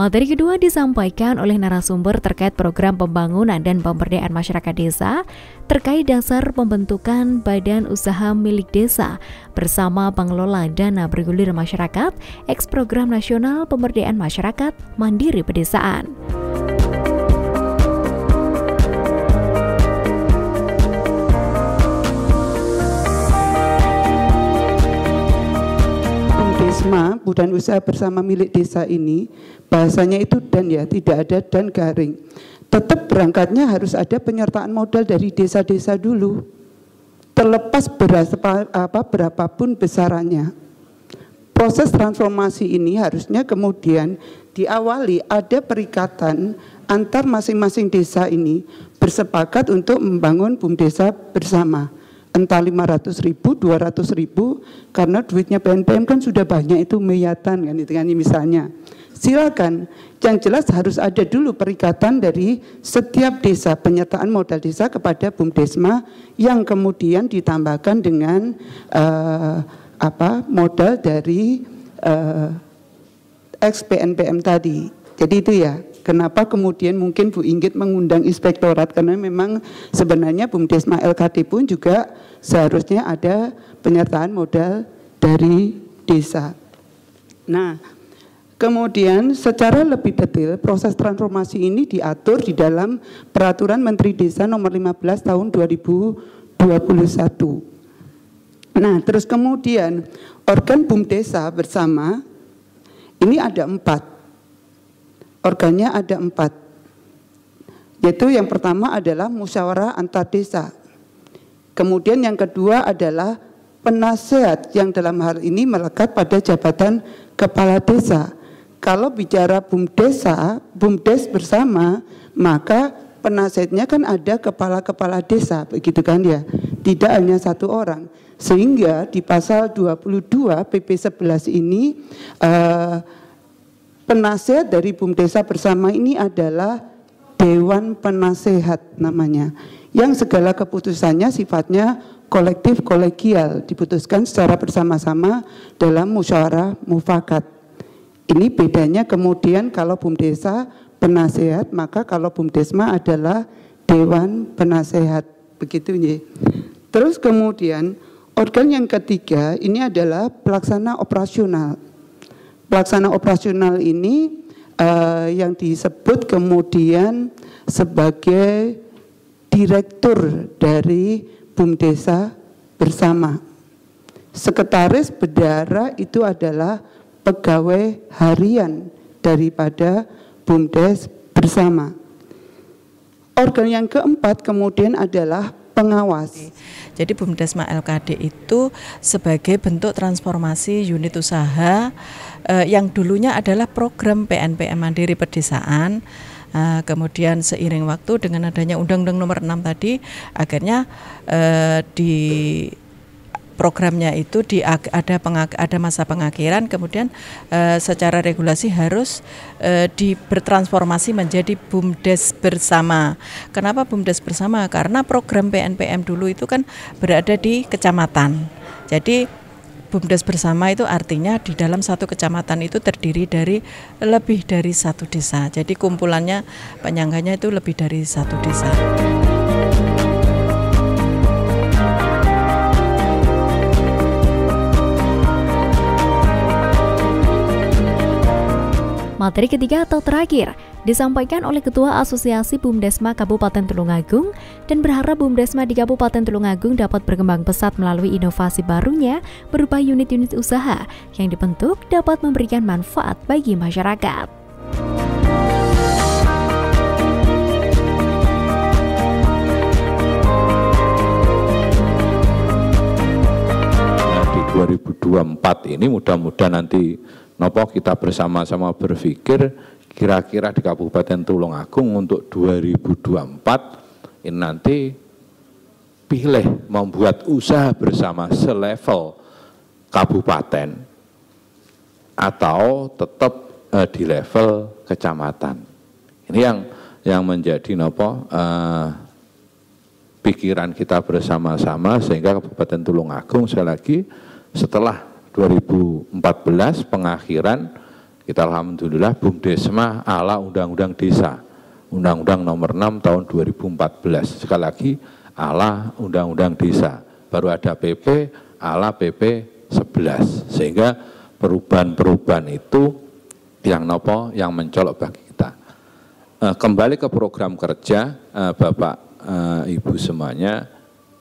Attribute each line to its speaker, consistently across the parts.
Speaker 1: Materi kedua disampaikan oleh narasumber terkait program pembangunan dan pemberdayaan masyarakat desa terkait dasar pembentukan badan usaha milik desa bersama pengelola dana bergulir masyarakat eks program nasional pemberdayaan masyarakat Mandiri Pedesaan.
Speaker 2: Badan usaha bersama milik desa ini bahasanya itu dan ya, tidak ada dan garing. Tetap berangkatnya harus ada penyertaan modal dari desa-desa dulu, terlepas berapapun besarannya. Proses transformasi ini harusnya kemudian diawali ada perikatan antar masing-masing desa ini bersepakat untuk membangun BUMDesa bersama. Entah 500.000, 200.000, karena duitnya PNPM kan sudah banyak itu miliatan kan, itu kan misalnya. Silakan, yang jelas harus ada dulu perikatan dari setiap desa, penyertaan modal desa kepada BUMDesma yang kemudian ditambahkan dengan modal dari eks PNPM tadi. Jadi itu ya. Kenapa kemudian mungkin Bu Inggit mengundang inspektorat, karena memang sebenarnya BUMDesma LKD pun juga seharusnya ada penyertaan modal dari desa. Nah, kemudian secara lebih detail proses transformasi ini diatur di dalam Peraturan Menteri Desa nomor 15 tahun 2021. Nah, terus kemudian organ BUMDesa bersama ini ada 4. Organnya ada 4, yaitu yang pertama adalah musyawarah antar desa. Kemudian yang kedua adalah penasehat yang dalam hal ini melekat pada jabatan kepala desa. Kalau bicara BUMDes bersama, maka penasehatnya kan ada kepala-kepala desa, begitu kan ya, tidak hanya satu orang. Sehingga di pasal 22 PP 11 ini penasehat dari BUMDesa bersama ini adalah Dewan Penasehat namanya, yang segala keputusannya sifatnya kolektif kolegial, diputuskan secara bersama-sama dalam musyawarah mufakat. Ini bedanya kemudian kalau BUMDesa penasehat, maka kalau BUMDesma adalah Dewan Penasehat, begitu ya. Terus kemudian organ yang ketiga ini adalah pelaksana operasional. Pelaksana operasional ini yang disebut kemudian sebagai direktur dari BUMDesa bersama. Sekretaris bendahara itu adalah pegawai harian daripada BUMDes bersama. Organ yang keempat kemudian adalah pengawas.
Speaker 3: Jadi BUMDesma LKD itu sebagai bentuk transformasi unit usaha yang dulunya adalah program PNPM Mandiri Pedesaan. Kemudian seiring waktu dengan adanya Undang-Undang Nomor 6 tadi, akhirnya di programnya itu ada masa pengakhiran, kemudian secara regulasi harus bertransformasi menjadi BUMDes bersama. Kenapa BUMDes bersama? Karena program PNPM dulu itu kan berada di kecamatan. Jadi BUMDes bersama itu artinya di dalam satu kecamatan itu terdiri dari lebih dari satu desa. Jadi kumpulannya penyangganya itu lebih dari satu desa.
Speaker 1: Materi ketiga atau terakhir disampaikan oleh Ketua Asosiasi BUMDesma Kabupaten Tulungagung dan berharap BUMDesma di Kabupaten Tulungagung dapat berkembang pesat melalui inovasi barunya berupa unit-unit usaha yang dibentuk dapat memberikan manfaat bagi masyarakat.
Speaker 4: Di 2024 ini mudah-mudahan nanti kita bersama-sama berpikir kira-kira di Kabupaten Tulungagung untuk 2024 ini nanti pilih membuat usaha bersama selevel kabupaten atau tetap di level kecamatan. Ini yang menjadi pikiran kita bersama-sama sehingga Kabupaten Tulungagung sekali lagi setelah 2014 pengakhiran Kita alhamdulillah BUMDesma ala Undang-Undang Desa, Undang-Undang Nomor 6 Tahun 2014. Sekali lagi ala Undang-Undang Desa. Baru ada PP ala PP 11. Sehingga perubahan-perubahan itu yang mencolok bagi kita. Kembali ke program kerja, Bapak, Ibu semuanya,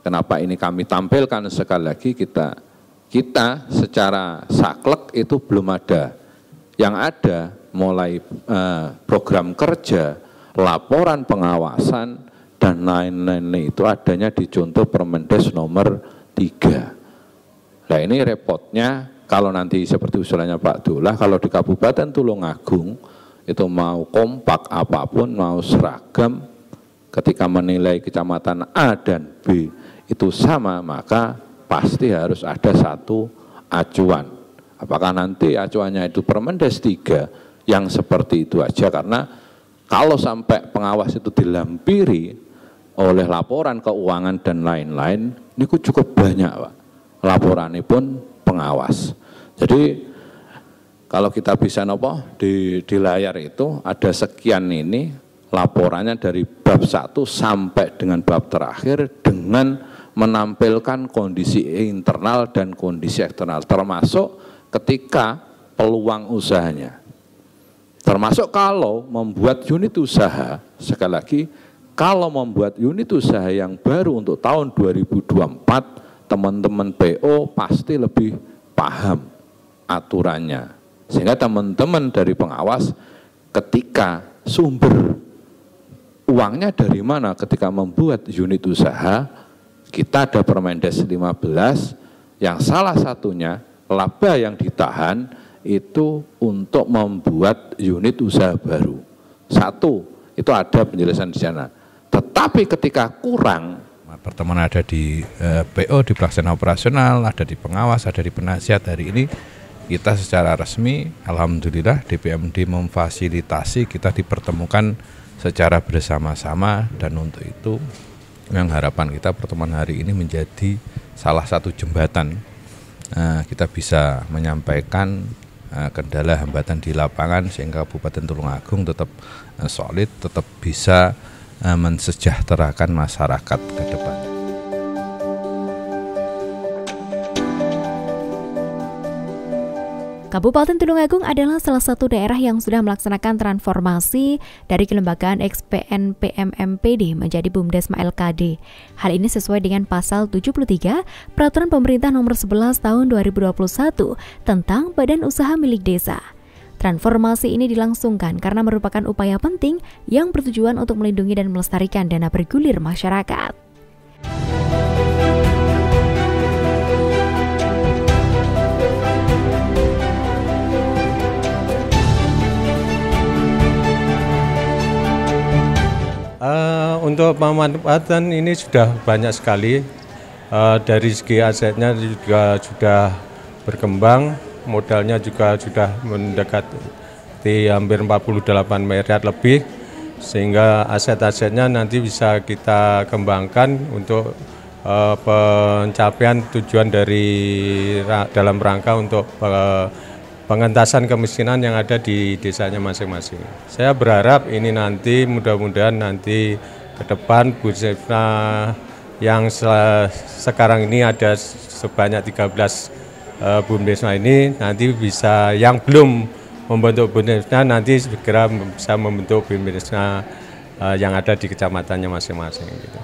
Speaker 4: kenapa ini kami tampilkan sekali lagi, kita secara saklek itu belum ada. Yang ada mulai program kerja, laporan pengawasan, dan lain-lain itu adanya di contoh Permendes nomor 3. Nah ini repotnya, kalau nanti seperti usulannya Pak Dullah, kalau di Kabupaten Tulungagung, itu mau kompak apapun, mau seragam, ketika menilai kecamatan A dan B itu sama, maka pasti harus ada satu acuan. Apakah nanti acuannya itu Permendes 3 yang seperti itu aja, karena kalau sampai pengawas itu dilampiri oleh laporan keuangan dan lain-lain, ini cukup banyak Pak, laporannya pun pengawas. Jadi kalau kita bisa di layar itu ada sekian ini laporannya dari bab 1 sampai dengan bab terakhir dengan menampilkan kondisi internal dan kondisi eksternal, termasuk ketika peluang usahanya. Termasuk kalau membuat unit usaha, sekali lagi, kalau membuat unit usaha yang baru untuk tahun 2024, teman-teman PO pasti lebih paham aturannya. Sehingga teman-teman dari pengawas ketika sumber uangnya dari mana ketika membuat unit usaha, kita ada Permendes 15 yang salah satunya laba yang ditahan itu untuk membuat unit usaha baru. Satu, itu ada penjelasan di sana. Tetapi ketika kurang,
Speaker 5: pertemuan ada di PO, di pelaksana operasional, ada di pengawas, ada di penasihat. Hari ini kita secara resmi, alhamdulillah DPMD memfasilitasi kita dipertemukan secara bersama-sama, dan untuk itu yang harapan kita pertemuan hari ini menjadi salah satu jembatan kita bisa menyampaikan kendala hambatan di lapangan sehingga Kabupaten Tulungagung tetap solid, tetap bisa mensejahterakan masyarakat ke depan.
Speaker 1: Kabupaten Tulungagung adalah salah satu daerah yang sudah melaksanakan transformasi dari kelembagaan XPN-PMMPD menjadi BUMDesma LKD. Hal ini sesuai dengan pasal 73 Peraturan Pemerintah Nomor 11 Tahun 2021 tentang Badan Usaha Milik Desa. Transformasi ini dilangsungkan karena merupakan upaya penting yang bertujuan untuk melindungi dan melestarikan dana bergulir masyarakat.
Speaker 6: Untuk pemanfaatan ini sudah banyak sekali, dari segi asetnya juga sudah berkembang, modalnya juga sudah mendekati hampir 48 miliar lebih, sehingga aset-asetnya nanti bisa kita kembangkan untuk pencapaian tujuan dari dalam rangka untuk pengentasan kemiskinan yang ada di desanya masing-masing. Saya berharap ini nanti mudah-mudahan nanti ke depan BUMDesma yang sekarang ini ada sebanyak 13 BUMDesma ini nanti bisa, yang belum membentuk BUMDesma nanti segera bisa membentuk BUMDesma yang ada di kecamatannya masing-masing gitu.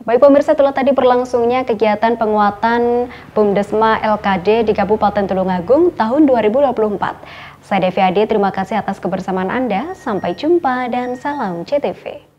Speaker 7: Baik pemirsa, itulah tadi berlangsungnya kegiatan penguatan BUMDesma LKD di Kabupaten Tulungagung tahun 2024. Saya Devi Adi, terima kasih atas kebersamaan Anda. Sampai jumpa dan salam CTV.